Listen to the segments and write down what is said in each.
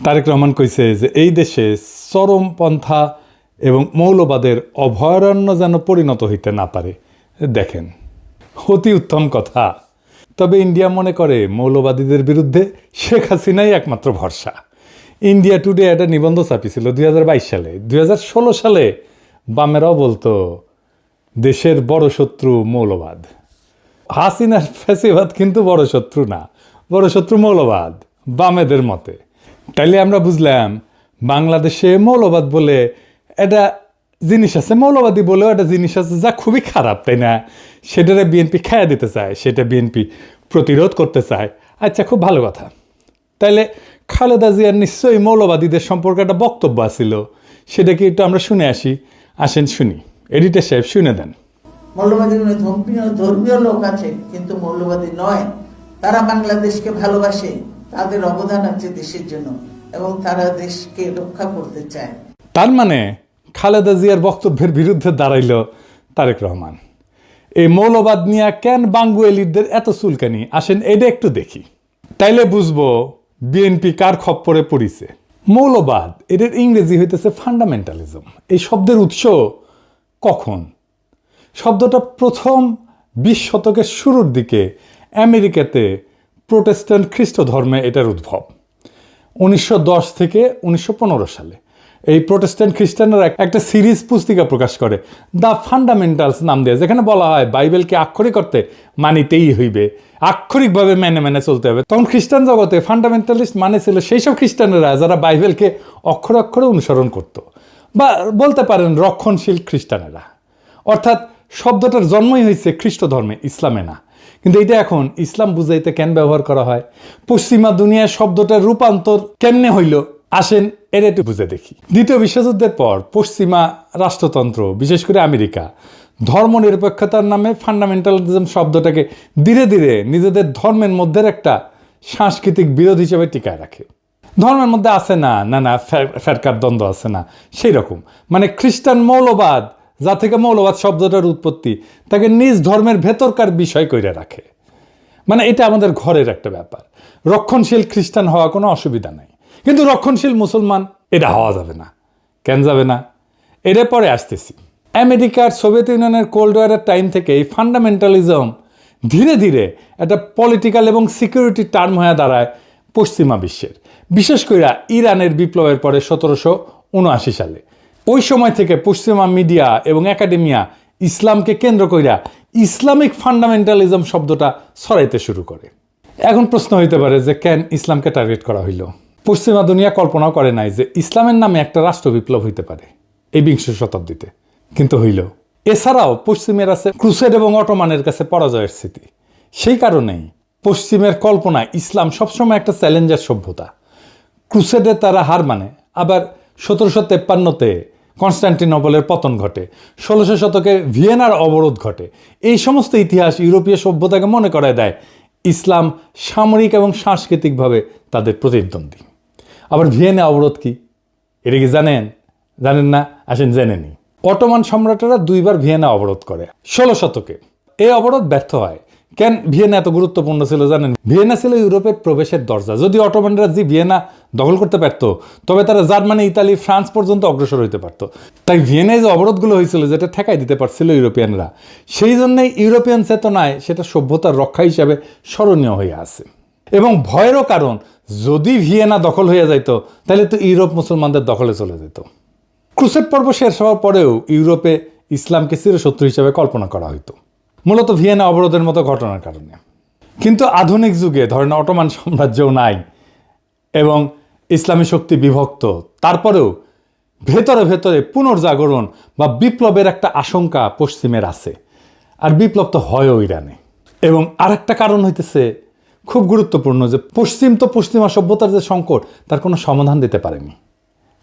তারেক রহমান কইছে যে এই দেশে চরমপন্থা এবং মৌলবাদের অভয়ারণ্য যেন পরিণত হইতে না পারে। দেখেন, অতি উত্তম কথা। তবে ইন্ডিয়া মনে করে মৌলবাদীদের বিরুদ্ধে শেখ হাসিনাই একমাত্র ভরসা। ইন্ডিয়া টুডে একটা নিবন্ধ ছাপিয়েছিল 2022 সালে। 2016 সালে বামেরাও বলতো দেশের বড় শত্রু মৌলবাদ। হাসিনার ফ্যাসিবাদ কিন্তু বড় শত্রু না, বড় শত্রু মৌলবাদ বামেদের মতে। তাইলে আমরা বুঝলাম বাংলাদেশে মৌলবাদ বলে একটা জিনিস আছে, মৌলবাদী বলেও একটা জিনিস আছে যা খুবই খারাপ, তাই না? সেটারে বিএনপি খাইয়া দিতে চায়, সেটা বিএনপি প্রতিরোধ করতে চায়। আচ্ছা, খুব ভালো কথা। তাইলে খালেদা জিয়ার নিশ্চয়ই মৌলবাদীদের সম্পর্কে একটা বক্তব্য আছিল, সেটা কি একটু আমরা শুনে আসি? আসেন শুনি, এডিটর সাহেব শুনে দেন। মৌলবাদী ধর্মীয় লোক আছে কিন্তু মৌলবাদী নয়, তারা বাংলাদেশকে ভালোবাসে, তাদের অবদান আছে দেশের জন্য এবং তারা দেশকে রক্ষা করতে চায়। তার মানে খালেদা জিয়ার বক্তব্যের বিরুদ্ধে দাঁড়াইল তারেক রহমান। এই মৌলবাদ নিয়ে কেন বাঙ্গুয়েলিদের এত চুলকানি? আসেন এটা একটু দেখি, তাইলে বুঝবো বিএনপি কার খপ্পরে পড়িছে। মৌলবাদ এটার ইংরেজি হইতেছে ফান্ডামেন্টালিজম। এই শব্দের উৎস কখন? শব্দটা প্রথম 20 শতকের শুরুর দিকে আমেরিকাতে প্রোটেস্ট্যান্ট খ্রিস্ট ধর্মে এটার উদ্ভব। 1910 থেকে 1915 সালে এই প্রোটেস্ট্যান্ট খ্রিস্টানরা একটা সিরিজ পুস্তিকা প্রকাশ করে, দ্য ফান্ডামেন্টালস নাম দিয়ে, যেখানে বলা হয় বাইবেলকে আক্ষরিক অর্থে মানিতেই হইবে, আক্ষরিকভাবে মেনে চলতে হবে। তখন খ্রিস্টান জগতে ফান্ডামেন্টালিস্ট মানে ছিল সেই সব খ্রিস্টানেরা যারা বাইবেলকে অক্ষরে অক্ষরে অনুসরণ করত, বা বলতে পারেন রক্ষণশীল খ্রিস্টানেরা। অর্থাৎ শব্দটার জন্মই হয়েছে খ্রিস্ট ধর্মে, ইসলামে না। কিন্তু এটা এখন ইসলাম বুঝাইতে কেন ব্যবহার করা হয়? পশ্চিমা দুনিয়ার শব্দটার রূপান্তর কেমনে হইল? আসেন এর একটু বুঝে দেখি। দ্বিতীয় বিশ্বযুদ্ধের পর পশ্চিমা রাষ্ট্রতন্ত্র, বিশেষ করে আমেরিকা, ধর্মনিরপেক্ষতার নামে ফান্ডামেন্টালিজম শব্দটাকে ধীরে ধীরে নিজেদের ধর্মের মধ্যে একটা সাংস্কৃতিক বিরোধ হিসেবে টিকায় রাখে। ধর্মের মধ্যে আছে না না ফেরকার দ্বন্দ্ব আছে না, সেই রকম। মানে খ্রিস্টান মৌলবাদ, যা থেকে মৌলবাদ শব্দটার উৎপত্তি, তাকে নিজ ধর্মের ভেতরকার বিষয় কইরা রাখে। মানে এটা আমাদের ঘরের একটা ব্যাপার। রক্ষণশীল খ্রিস্টান হওয়া কোনো অসুবিধা নাই, কিন্তু রক্ষণশীল মুসলমান এটা হওয়া যাবে না। কেন যাবে না? এর পরে আসতেছি। আমেরিকার সোভিয়েত ইউনিয়নের কোল্ড ওয়ারের টাইম থেকে এই ফান্ডামেন্টালিজম ধীরে ধীরে একটা পলিটিক্যাল এবং সিকিউরিটি টার্ম হয়ে দাঁড়ায় পশ্চিমা বিশ্বের, বিশেষ করে ইরানের বিপ্লবের পরে 1779 সালে। ওই সময় থেকে পশ্চিমা মিডিয়া এবং একাডেমিয়া ইসলামকে কেন্দ্র কইরা ইসলামিক ফান্ডামেন্টালিজম শব্দটা ছড়াইতে শুরু করে। এখন প্রশ্ন হইতে পারে যে কেন ইসলামকে টার্গেট করা হইল? পশ্চিমা দুনিয়া কল্পনাও করে নাই যে ইসলামের নামে একটা রাষ্ট্র বিপ্লব হইতে পারে এই 20 শতাব্দীতে, কিন্তু হইল। এছাড়াও পশ্চিমের আছে ক্রুসেড এবং অটোমানের কাছে পরাজয়ের স্মৃতি। সেই কারণেই পশ্চিমের কল্পনায় ইসলাম সবসময় একটা চ্যালেঞ্জার সভ্যতা। ক্রুসেডে তারা হার মানে, আবার 1753-তে কনস্টান্টিনোপলের পতন ঘটে, 1600 শতকে ভিয়েনার অবরোধ ঘটে। এই সমস্ত ইতিহাস ইউরোপীয় সভ্যতাকে মনে করায় দেয় ইসলাম সামরিক এবং সাংস্কৃতিকভাবে তাদের প্রতিদ্বন্দ্বী। আবার ভিয়েনা অবরোধ কি, এটা কি জানেন? জানেন না? আসেন জেনে নিই। অটোমান সম্রাটেরা 2বার ভিয়েনা অবরোধ করে 16 শতকে। এই অবরোধ ব্যর্থ হয়। কেন ভিয়েনা এত গুরুত্বপূর্ণ ছিল জানেন? ভিয়েনা ছিল ইউরোপের প্রবেশের দরজা। যদি অটোমানরা যে ভিয়েনা দখল করতে পারত, তবে তারা জার্মানি, ইতালি, ফ্রান্স পর্যন্ত অগ্রসর হইতে পারত। তাই ভিয়েনায় যে অবরোধগুলো হয়েছিল, যেটা ঠেকাই দিতে পারছিল ইউরোপিয়ানরা, সেই জন্যই ইউরোপিয়ান চেতনায় সেটা সভ্যতার রক্ষা হিসাবে স্মরণীয় হয়ে আছে। এবং ভয়েরও কারণ, যদি ভিয়েনা দখল হয়ে যাইত তাহলে তো ইউরোপ মুসলমানদের দখলে চলে যেত। ক্রুসেড পর্ব শেষ হওয়ার পরেও ইউরোপে ইসলামকে চিরশত্রু হিসেবে কল্পনা করা হইতো, মূলত ভিয়েনা অবরোধের মতো ঘটনার কারণে। কিন্তু আধুনিক যুগে ধরেন অটোমান সাম্রাজ্যও নাই এবং ইসলামী শক্তি বিভক্ত, তারপরেও ভেতরে ভেতরে পুনর্জাগরণ বা বিপ্লবের একটা আশঙ্কা পশ্চিমের আছে। আর বিপ্লব তো হয়ও ইরানে। এবং আরেকটা কারণ হইতেছে খুব গুরুত্বপূর্ণ, যে পশ্চিম তো পশ্চিমা সভ্যতার যে সংকট, তার কোনো সমাধান দিতে পারেনি।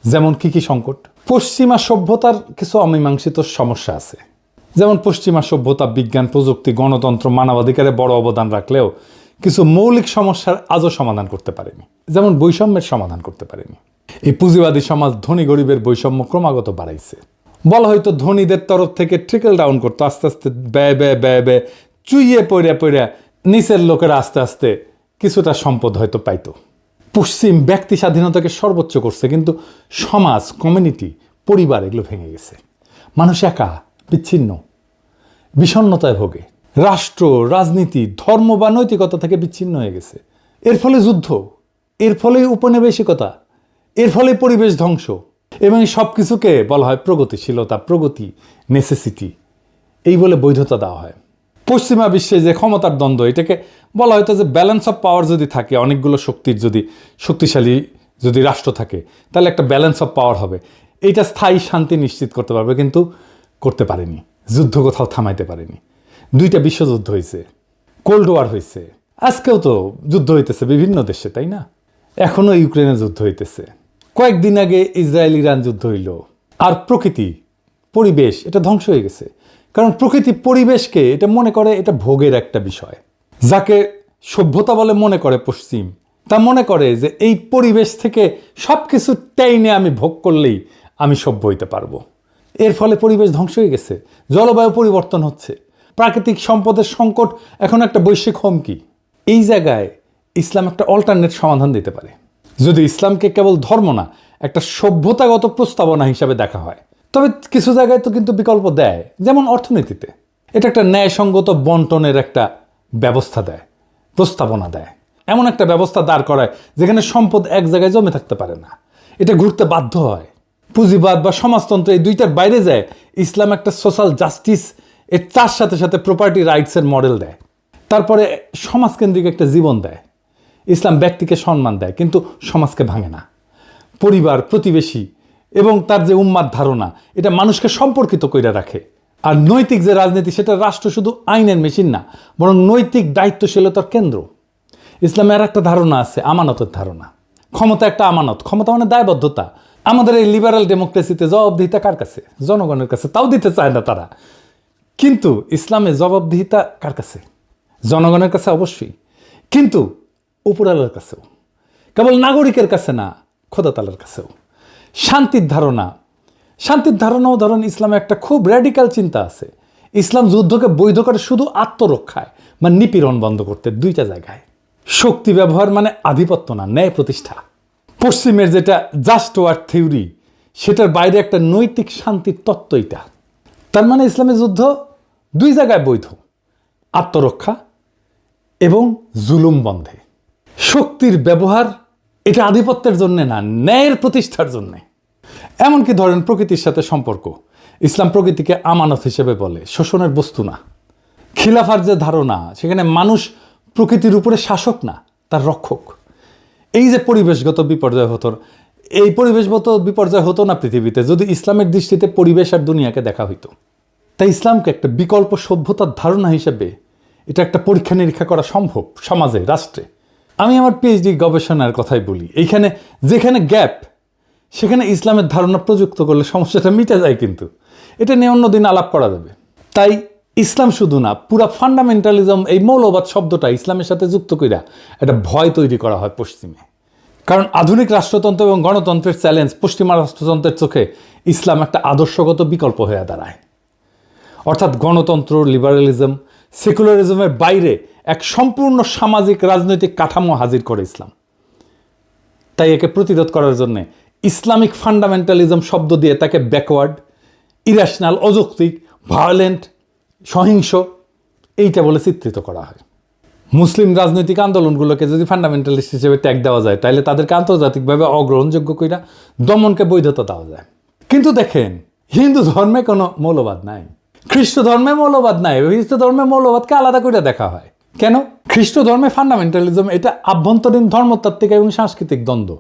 যেমন কি সংকট? পশ্চিমা সভ্যতার কিছু অমীমাংসিত সমস্যা আছে। যেমন পশ্চিমা সভ্যতা বিজ্ঞান, প্রযুক্তি, গণতন্ত্র, মানবাধিকারে বড় অবদান রাখলেও কিছু মৌলিক সমস্যার আজও সমাধান করতে পারেনি। যেমন বৈষম্যের সমাধান করতে পারেনি। এই পুঁজিবাদী সমাজ ধনী গরিবের বৈষম্য ক্রমাগত বাড়াইছে। বলা হয়তো ধনীদের তরফ থেকে ট্রিকল ডাউন করতো, আস্তে আস্তে ব্যয় ব্যয় ব্যয় ব্যয় চুইয়ে পড়ে নিচের লোকেরা আস্তে আস্তে কিছুটা সম্পদ হয়তো পাইতো। পশ্চিম ব্যক্তি স্বাধীনতাকে সর্বোচ্চ করছে, কিন্তু সমাজ, কমিউনিটি, পরিবার এগুলো ভেঙে গেছে। মানুষ একা, বিচ্ছিন্ন, বিষণ্ণতায় ভোগে। রাষ্ট্র, রাজনীতি, ধর্ম বা নৈতিকতা থেকে বিচ্ছিন্ন হয়ে গেছে। এর ফলে যুদ্ধ, এর ফলে উপনিবেশিকতা, এর ফলে পরিবেশ ধ্বংস, এবং এই সব কিছুকে বলা হয় প্রগতিশীলতা, প্রগতি, নেসেসিটি, এই বলে বৈধতা দেওয়া হয়। পশ্চিমা বিশ্বে যে ক্ষমতার দ্বন্দ্ব, এটাকে বলা হয়তো যে ব্যালেন্স অফ পাওয়ার যদি থাকে, অনেকগুলো শক্তির যদি শক্তিশালী যদি রাষ্ট্র থাকে, তাহলে একটা ব্যালেন্স অফ পাওয়ার হবে, এইটা স্থায়ী শান্তি নিশ্চিত করতে পারবে, কিন্তু করতে পারেনি। যুদ্ধ কোথাও থামাইতে পারেনি। 2টা বিশ্বযুদ্ধ হয়েছে, কোল্ড ওয়ার হয়েছে, আজকেও তো যুদ্ধ হইতেছে বিভিন্ন দেশে, তাই না? এখনো ইউক্রেনে যুদ্ধ হইতেছে, কয়েকদিন আগে ইসরায়েল ইরান যুদ্ধ হইল। আর প্রকৃতি, পরিবেশ, এটা ধ্বংস হয়ে গেছে। কারণ প্রকৃতি পরিবেশকে এটা মনে করে এটা ভোগের একটা বিষয়। যাকে সভ্যতা বলে মনে করে পশ্চিম, তা মনে করে যে এই পরিবেশ থেকে সব কিছু টেনে আমি ভোগ করলেই আমি সভ্য হইতে পারবো। এর ফলে পরিবেশ ধ্বংস হয়ে গেছে, জলবায়ু পরিবর্তন হচ্ছে, প্রাকৃতিক সম্পদের সংকট এখন একটা বৈশ্বিক হুমকি। এই জায়গায় ইসলাম একটা অল্টারনেট সমাধান দিতে পারে, যদি ইসলামকে কেবল ধর্ম না, একটা সভ্যতাগত প্রস্তাবনা হিসাবে দেখা হয়। তবে কিছু জায়গায় তো কিন্তু বিকল্প দেয়, যেমন অর্থনীতিতে এটা একটা ন্যায়সঙ্গত বন্টনের একটা ব্যবস্থা দেয়, প্রস্তাবনা দেয়। এমন একটা ব্যবস্থা দাঁড় করায় যেখানে সম্পদ এক জায়গায় জমে থাকতে পারে না, এটা ঘুরতে বাধ্য হয়। পুঁজিবাদ বা সমাজতন্ত্র, এই দুইটার বাইরে যায় ইসলাম একটা সোশ্যাল জাস্টিস, এর তার সাথে সাথে প্রপার্টি রাইটসের মডেল দেয়। তারপরে সমাজকেন্দ্রিক একটা জীবন দেয়। ইসলাম ব্যক্তিকে সম্মান দেয়, কিন্তু সমাজকে ভাঙে না। পরিবার, প্রতিবেশী এবং তার যে উম্মাদ ধারণা, এটা মানুষকে সম্পর্কিত করে রাখে। আর নৈতিক যে রাজনীতি, সেটা রাষ্ট্র শুধু আইনের মেশিন না, বরং নৈতিক দায়িত্বশীলতার কেন্দ্র। ইসলামের একটা ধারণা আছে, আমানতের ধারণা। ক্ষমতা একটা আমানত, ক্ষমতা মানে দায়বদ্ধতা। আমাদের এই লিবারাল ডেমোক্রেসিতে জবাবদিহিতা কার কাছে? জনগণের কাছে, তাও দিতে চায় না তারা। কিন্তু ইসলামে জবাবদিহিতা কার কাছে? জনগণের কাছে অবশ্যই, কিন্তু উপরালার কাছেও, কেবল নাগরিকের কাছে না, খোদা তাআলার কাছেও। শান্তির ধারণা, শান্তির ধারণাও ধরেন ইসলামে একটা খুব র্যাডিক্যাল চিন্তা আছে। ইসলাম যুদ্ধকে বৈধ করে শুধু আত্মরক্ষায় বা নিপীড়ন বন্ধ করতে 2টা জায়গায়। শক্তি ব্যবহার মানে আধিপত্য না, ন্যায় প্রতিষ্ঠা। পশ্চিমের যেটা জাস্ট ওয়ার থিওরি, সেটার বাইরে একটা নৈতিক শান্তির তত্ত্ব এটা। তার মানে ইসলামের যুদ্ধ 2 জায়গায় বৈধ, আত্মরক্ষা এবং জুলুম বন্ধে। শক্তির ব্যবহার এটা আধিপত্যের জন্য না, ন্যায়ের প্রতিষ্ঠার জন্য। এমনকি ধরেন প্রকৃতির সাথে সম্পর্ক, ইসলাম প্রকৃতিকে আমানত হিসেবে বলে, শোষণের বস্তু না। খিলাফার যে ধারণা, সেখানে মানুষ প্রকৃতির উপরে শাসক না, তার রক্ষক। এই যে পরিবেশগত বিপর্যয় হতো, এই পরিবেশগত বিপর্যয় হতো না পৃথিবীতে যদি ইসলামের দৃষ্টিতে পরিবেশ আর দুনিয়াকে দেখা হইতো। তাই ইসলামকে একটা বিকল্প সভ্যতার ধারণা হিসেবে এটা একটা পরীক্ষা নিরীক্ষা করা সম্ভব সমাজে, রাষ্ট্রে। আমি আমার পিএইচডি গবেষণার কথাই বলি, এইখানে যেখানে গ্যাপ, সেখানে ইসলামের ধারণা প্রযুক্ত করলে সমস্যাটা মিটে যায়, কিন্তু এটা নিয়ে অন্যদিন আলাপ করা যাবে। তাই ইসলাম শুধু না, পুরা ফান্ডামেন্টালিজম, এই মৌলবাদ শব্দটা ইসলামের সাথে যুক্ত কইরা একটা ভয় তৈরি করা হয় পশ্চিমে। কারণ আধুনিক রাষ্ট্রতন্ত্র এবং গণতন্ত্রের চ্যালেঞ্জ পশ্চিমা রাষ্ট্রতন্ত্রের চোখে ইসলাম একটা আদর্শগত বিকল্প হয়ে দাঁড়ায়। অর্থাৎ গণতন্ত্র, লিবারালিজম, সেকুলারিজমের বাইরে এক সম্পূর্ণ সামাজিক রাজনৈতিক কাঠামো হাজির করে ইসলাম। তাই একে প্রতিরোধ করার জন্য ইসলামিক ফান্ডামেন্টালিজম শব্দ দিয়ে তাকে ব্যাকওয়ার্ড, ইরেশনাল, অযৌক্তিক, ভায়োলেন্ট, সহিংস, এইটা বলে চিত্রিত করা হয়। মুসলিম রাজনৈতিক আন্দোলনগুলোকে যদি ফান্ডামেন্টালিস্ট হিসেবে ট্যাগ দেওয়া যায়, তাহলে তাদেরকে আন্তর্জাতিকভাবে অগ্রহণযোগ্য কইরা দমনকে বৈধতা দেওয়া যায়। কিন্তু দেখেন, হিন্দু ধর্মে কোনো মৌলবাদ নাই, খ্রিস্ট ধর্মে মৌলবাদ নাই। খ্রিস্ট ধর্মে মৌলবাদকে আলাদা করে দেখা হয় কেন? খ্রিস্ট ধর্মে ফান্ডামেন্টালিজম এটা আভ্যন্তরীণ ধর্মতাত্ত্বিক এবং সাংস্কৃতিক দ্বন্দ্ব।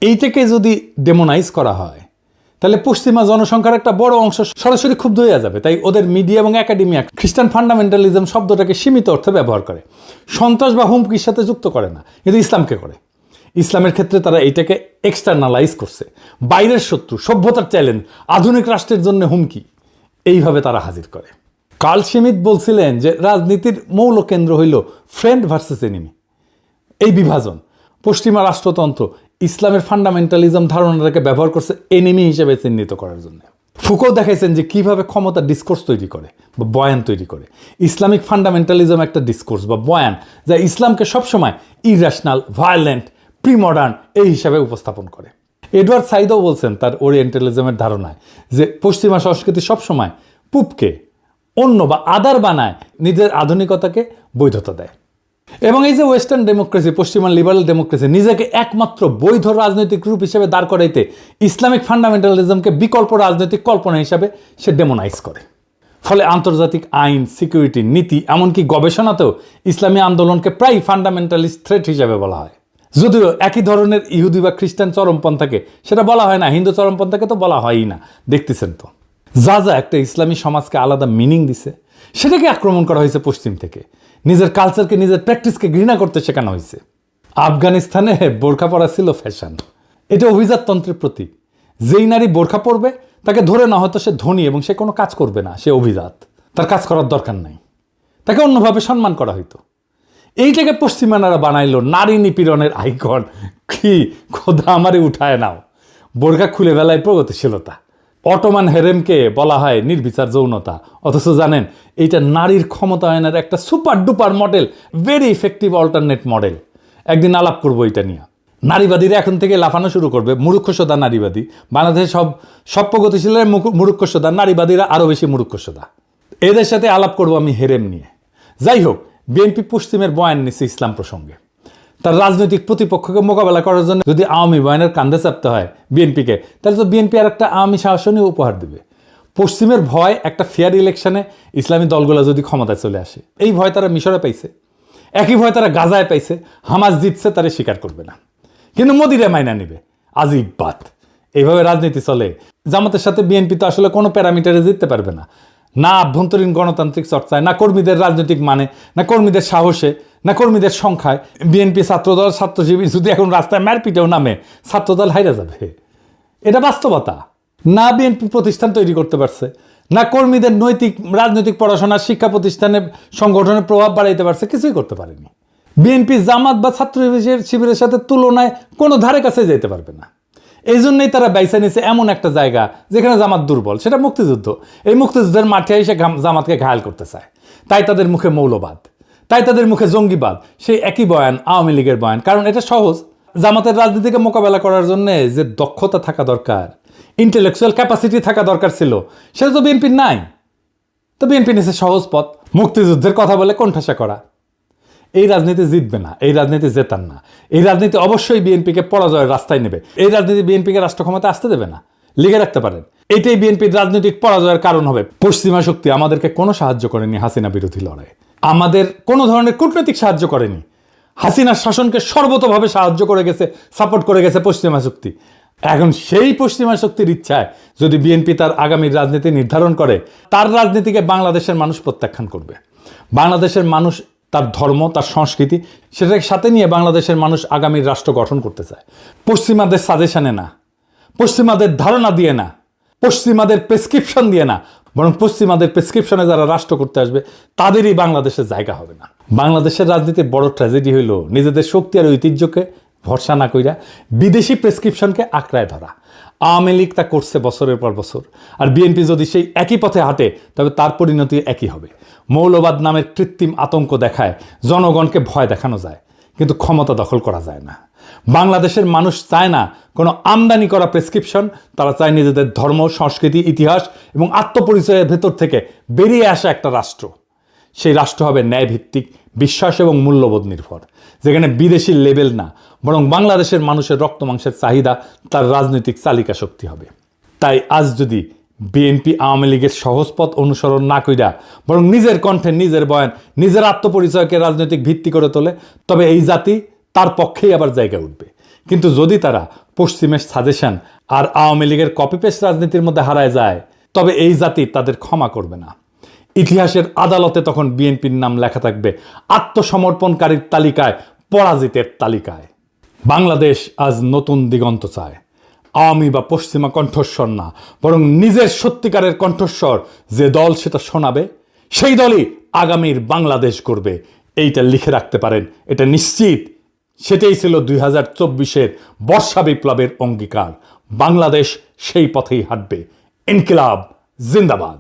এইটাকে যদি ডেমোনাইজ করা হয়, তাহলে পশ্চিমা জনসংখ্যার একটা বড় অংশ সরাসরি ক্ষুব্ধ হয়ে যাবে। তাই ওদের মিডিয়া এবং একাডেমিয়া খ্রিস্টান ফান্ডামেন্টালিজম শব্দটাকে সীমিত অর্থে ব্যবহার করে, সন্ত্রাস বা হুমকির সাথে যুক্ত করে না, কিন্তু ইসলামকে করে। ইসলামের ক্ষেত্রে তারা এইটাকে এক্সটার্নালাইজ করছে, বাইরের শত্রু, সভ্যতার চ্যালেঞ্জ, আধুনিক রাষ্ট্রের জন্য হুমকি, এইভাবে তারা হাজির করে। কার্ল শিমিত বলছিলেন যে রাজনীতির মৌল কেন্দ্র হইল ফ্রেন্ড ভার্সেস এনিমি, এই বিভাজন। পশ্চিমা রাষ্ট্রতন্ত্র ইসলামের ফান্ডামেন্টালিজম ধারণাটাকে ব্যবহার করছে এনিমি হিসেবে চিহ্নিত করার জন্য। ফুকো দেখাইছেন যে কিভাবে ক্ষমতা ডিসকোর্স তৈরি করে বা বয়ান তৈরি করে। ইসলামিক ফান্ডামেন্টালিজম একটা ডিসকোর্স বা বয়ান, যা ইসলামকে সবসময় ইরেশনাল, ভায়োলেন্ট, প্রি মডার্ন এই হিসাবে উপস্থাপন করে। এডওয়ার্ড সাইদও বলছেন তার ওরিয়েন্টালিজমের ধারণায় যে পশ্চিমা সংস্কৃতি সবসময় পূবকে অন্য বা আদার বানায়, নিজের আধুনিকতাকে বৈধতা দেয়। এবং এই যে ওয়েস্টার্ন ডেমোক্রেসি, পশ্চিমা লিবারাল ডেমোক্রেসি নিজেকে একমাত্র বৈধ রাজনৈতিক রূপ হিসেবে দাঁড় করাইতে ইসলামিক ফান্ডামেন্টালিজমকে বিকল্প রাজনৈতিক কল্পনা হিসাবে সে ডেমোনাইজ করে। ফলে আন্তর্জাতিক আইন, সিকিউরিটি, নীতি, এমনকি গবেষণাতেও ইসলামী আন্দোলনকে প্রায় ফান্ডামেন্টালিস্ট থ্রেট হিসাবে বলা হয়। যদিও একই ধরনের ইহুদি বা খ্রিস্টান চরমপন্থাকে সেটা বলা হয় না, হিন্দু চরমপন্থাকে তো বলা হয়ই না, দেখতেছেন তো। যা যা একটা ইসলামী সমাজকে আলাদা মিনিং দিছে সেটাকে আক্রমণ করা হয়েছে পশ্চিম থেকে। নিজের কালচারকে, নিজের প্র্যাকটিসকে ঘৃণা করতে শেখানো হয়েছে। আফগানিস্তানে বোরখা পরা ছিল ফ্যাশন, এটা অভিজাততন্ত্রের প্রতীক। যেই নারী বোরখা পরবে তাকে ধরে না হয়তো সে ধনী এবং সে কোনো কাজ করবে না, সে অভিজাত, তার কাজ করার দরকার নাই, তাকে অন্যভাবে সম্মান করা হইতো। এইটাকে পশ্চিমানারা বানাইলো নারী নিপীড়নের আইকন। কি খোদা আমারে উঠায় নাও। বোরখা খুলে বেলায় প্রগতিশীলতা। অটোমান হেরেমকে বলা হয় নির্বিচার যৌনতা, অথচ জানেন এইটা নারীর ক্ষমতায়নের একটা super duper model, very effective alternate model. একদিন আলাপ করবো এটা নিয়ে। নারীবাদীরা এখন থেকে লাফানো শুরু করবে, মূর্খসোদা নারীবাদী। বাংলাদেশে সব প্রগতিশীলের মূর্খসোদা, নারীবাদীরা আরও বেশি মূর্খসোদা। এদের সাথে আলাপ করবো আমি হেরেম নিয়ে। যাই হোক, বিএনপি পশ্চিমের বয়ান নিচ্ছে ইসলাম প্রসঙ্গে। তার রাজনৈতিক প্রতিপক্ষকে মোকাবেলা করার জন্য যদি আওয়ামী বয়ানের কান্দে চাপতে হয় বিএনপিকে, তাহলে তো বিএনপি আর একটা আওয়ামী শাসনই উপহার দেবে। পশ্চিমের ভয় একটা ফেয়ার ইলেকশনে ইসলামী দলগুলো যদি ক্ষমতায় চলে আসে, এই ভয় তারা মিশরে পাইছে, একই ভয় তারা গাজায় পাইছে। হামাস জিতছে, তারা স্বীকার করবে না, কিন্তু মোদিরা মাইনা নেবে। আজিব বাত। এইভাবে রাজনীতি চলে। জামাতের সাথে বিএনপি তো আসলে কোনো প্যারামিটারে জিততে পারবে না, না আভ্যন্তরীণ গণতান্ত্রিক চর্চায়, না কর্মীদের রাজনৈতিক মানে, না কর্মীদের সাহসে, না কর্মীদের সংখ্যায়। বিএনপি ছাত্রদল, ছাত্র শিবির যদি এখন রাস্তায় মারপিটেও নামে, ছাত্রদল হাইরা যাবে। এটা বাস্তবতা। না বিএনপি প্রতিষ্ঠান তৈরি করতে পারছে, না কর্মীদের নৈতিক রাজনৈতিক পড়াশোনা, শিক্ষা প্রতিষ্ঠানে সংগঠনের প্রভাব বাড়াইতে পারছে, কিছুই করতে পারেনি। বিএনপি জামাত বা ছাত্র শিবিরের সাথে তুলনায় কোনো ধারে কাছে যেতে পারবে না। এই জন্যই তারা বাইসা নিয়েছে এমন একটা জায়গা যেখানে জামাত দুর্বল, সেটা মুক্তিযুদ্ধ। এই মুক্তিযুদ্ধের মাঠে এসে জামাতকে ঘায়াল করতে চায়। তাই তাদের মুখে মৌলবাদ, তাই তাদের মুখে জঙ্গিবাদ, সেই একই বয়ান আওয়ামী লীগের বয়ান। কারণ এটা সহজ। জামাতের রাজনীতিকে মোকাবেলা করার জন্য যে দক্ষতা থাকা দরকার, ইন্টেলেকচুয়াল ক্যাপাসিটি থাকা দরকার ছিল, সেটা তো বিএনপির নাই। তো বিএনপি নিয়েছে সহজ পথ, মুক্তিযুদ্ধের কথা বলে কোণঠাসা করা। এই রাজনীতি জিতবে না, এই রাজনীতি জেতার না। এই রাজনীতি অবশ্যই বিএনপিকে পরাজয়ের রাস্তায় নেবে। এই রাজনীতি বিএনপিকে রাষ্ট্র ক্ষমতা আসতে দেবে না, লিখে রাখতে পারেন। এটাই বিএনপির রাজনৈতিক পরাজয়ের কারণ হবে। পশ্চিমা শক্তি আমাদেরকে কোনো সাহায্য করেনি হাসিনা বিরোধী লড়াই, আমাদের কোনো ধরনের কূটনৈতিক সাহায্য করেনি। হাসিনার শাসনকে সর্বতভাবে সাহায্য করে গেছে, সাপোর্ট করে গেছে পশ্চিমা শক্তি। এখন সেই পশ্চিমা শক্তির ইচ্ছায় যদি বিএনপি তার আগামীর রাজনীতি নির্ধারণ করে, তার রাজনীতিকে বাংলাদেশের মানুষ প্রত্যাখ্যান করবে। বাংলাদেশের মানুষ তার ধর্ম, তার সংস্কৃতি, সেটাকে সাথে নিয়ে বাংলাদেশের মানুষ আগামীর রাষ্ট্র গঠন করতে চায়। পশ্চিমাদের সাজেশনে না, পশ্চিমাদের ধারণা দিয়ে না, পশ্চিমাদের প্রেসক্রিপশন দিয়ে না, বরং পশ্চিমাদের প্রেসক্রিপশনে যারা রাষ্ট্র করতে আসবে তাদেরই বাংলাদেশের জায়গা হবে না। বাংলাদেশের রাজনীতির বড় ট্র্যাজেডি হইল নিজেদের শক্তি আর ঐতিহ্যকে ভরসা না কইরা বিদেশি প্রেসক্রিপশনকে আঁকড়ায় ধরা। আওয়ামী লীগ তা করছে বছরের পর বছর, আর বিএনপি যদি সেই একই পথে হাঁটে তবে তার পরিণতি একই হবে। মৌলবাদ নামের কৃত্রিম আতঙ্ক দেখায় জনগণকে ভয় দেখানো যায়, কিন্তু ক্ষমতা দখল করা যায় না। বাংলাদেশের মানুষ চায় না কোনো আমদানি করা প্রেসক্রিপশন, তারা চায় নিজেদের ধর্ম, সংস্কৃতি, ইতিহাস এবং আত্মপরিচয়ের ভেতর থেকে বেরিয়ে আসা একটা রাষ্ট্র। সেই রাষ্ট্র হবে ন্যায়ভিত্তিক, বিশ্বাস এবং মূল্যবোধ নির্ভর, যেখানে বিদেশি লেবেল না, বরং বাংলাদেশের মানুষের রক্ত মাংসের চাহিদা তার রাজনৈতিক চালিকা শক্তি হবে। তাই আজ যদি বিএনপি আওয়ামী লীগের সহজ পথ অনুসরণ না কইরা বরং নিজের কণ্ঠে, নিজের বয়ান, নিজের আত্মপরিচয়কে রাজনৈতিক ভিত্তি করে তোলে, তবে এই জাতি তার পক্ষেই আবার জায়গা উঠবে। কিন্তু যদি তারা পশ্চিমের সাজেশন আর আওয়ামী লীগের কপি পেস্ট রাজনীতির মধ্যে হারায় যায়, তবে এই জাতি তাদের ক্ষমা করবে না। ইতিহাসের আদালতে তখন বিএনপির নাম লেখা থাকবে আত্মসমর্পণকারীর তালিকায়, পরাজিতের তালিকায়। বাংলাদেশ আজ নতুন দিগন্ত চায়। আওয়ামী বা পশ্চিমা কণ্ঠস্বর না, বরং নিজের সত্যিকারের কণ্ঠস্বর যে দল সেটা শোনাবে, সেই দলই আগামীর বাংলাদেশ করবে। এইটা লিখে রাখতে পারেন, এটা নিশ্চিত। সেটাই ছিল 2024-এর বর্ষা বিপ্লবের অঙ্গীকার। বাংলাদেশ সেই পথেই হাঁটবে। ইনকিলাব জিন্দাবাদ।